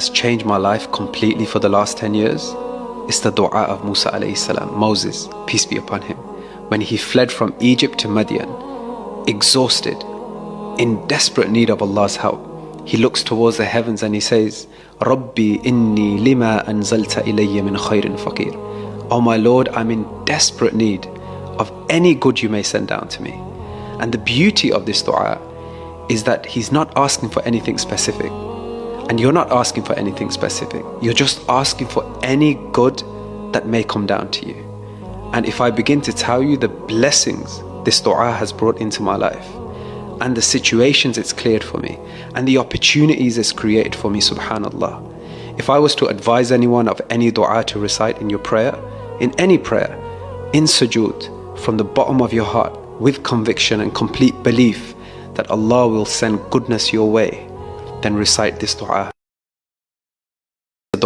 has changed my life completely for the last 10 years is the dua of Musa alayhi salam, Moses, peace be upon him. When he fled from Egypt to Madian, exhausted, in desperate need of Allah's help, he looks towards the heavens and he says, Rabbi inni lima anzalta ilayya min khairin faqir. Oh my Lord, I'm in desperate need of any good you may send down to me. And the beauty of this dua is that he's not asking for anything specific. And you're not asking for anything specific. You're just asking for any good that may come down to you. And if I begin to tell you the blessings this dua has brought into my life, and the situations it's cleared for me, and the opportunities it's created for me, subhanallah. If I was to advise anyone of any dua to recite in your prayer, in any prayer, in sujood, from the bottom of your heart, with conviction and complete belief that Allah will send goodness your way, then recite this dua.